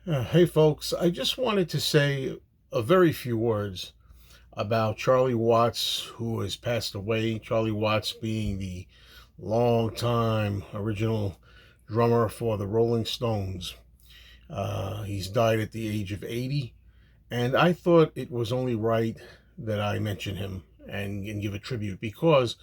Hey folks, I just wanted to say a very few words about Charlie Watts, who has passed away. Charlie Watts being the long-time original drummer for the Rolling Stones. He's died at the age of 80, and I thought it was only right that I mention him and give a tribute because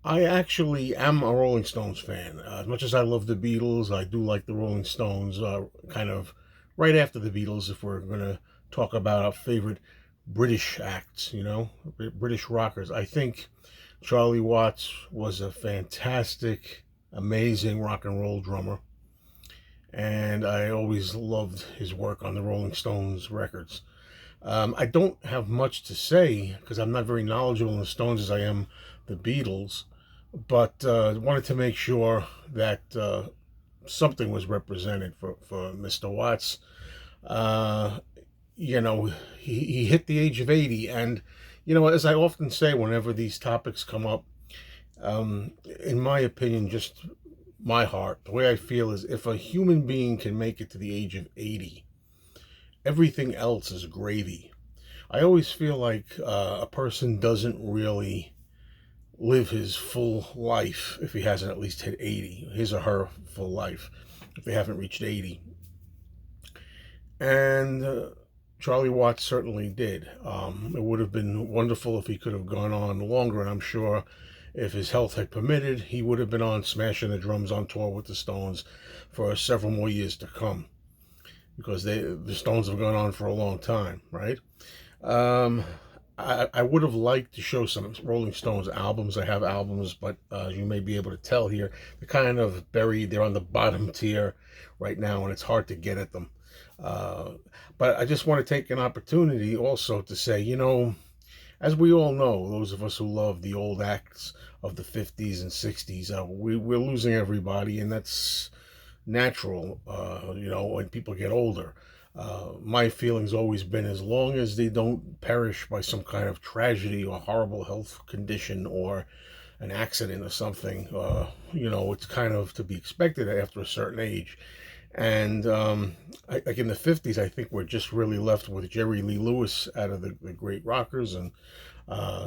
I actually am a Rolling Stones fan. As much as I love the Beatles, I do like the Rolling Stones kind of right after the Beatles if we're going to talk about our favorite British acts, British rockers. I think Charlie Watts was a fantastic, amazing rock and roll drummer, and I always loved his work on the Rolling Stones records. I don't have much to say because I'm not very knowledgeable in the Stones as I am the Beatles, but wanted to make sure that something was represented for Mr. Watts. Uh, he hit the age of 80, and, as I often say whenever these topics come up, in my opinion, just my heart, the way I feel is if a human being can make it to the age of 80, everything else is gravy. I always feel like a person doesn't really live his full life if he hasn't at least hit 80, his or her full life, if they haven't reached 80. And Charlie Watts certainly did. It would have been wonderful if he could have gone on longer, and I'm sure if his health had permitted, he would have been on smashing the drums on tour with the Stones for several more years to come because the Stones have gone on for a long time, right? Um, I would have liked to show some Rolling Stones albums. I have albums, but you may be able to tell here, they're kind of buried. They're on the bottom tier right now, and it's hard to get at them. Uh, but I just want to take an opportunity also to say, as we all know, those of us who love the old acts of the 50s and 60s, we're losing everybody, and that's natural, when people get older. My feeling's always been as long as they don't perish by some kind of tragedy or horrible health condition or an accident or something, it's kind of to be expected after a certain age. And like in the 50s, I think we're just really left with Jerry Lee Lewis out of the great rockers and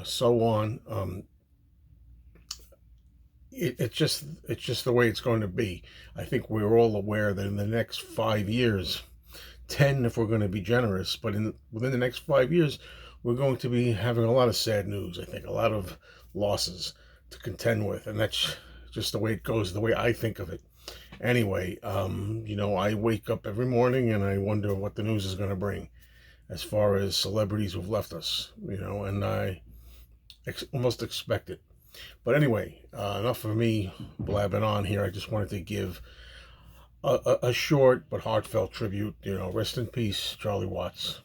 so on. It's just the way it's going to be. I think we're all aware that in the next 5 years, 10 if we're going to be generous, but within the next 5 years, we're going to be having a lot of sad news. I think a lot of losses to contend with, and that's just the way it goes, the way I think of it. Anyway, I wake up every morning and I wonder what the news is going to bring as far as celebrities who've left us, and I almost expect it. But anyway, enough of me blabbing on here. I just wanted to give a short but heartfelt tribute. Rest in peace, Charlie Watts.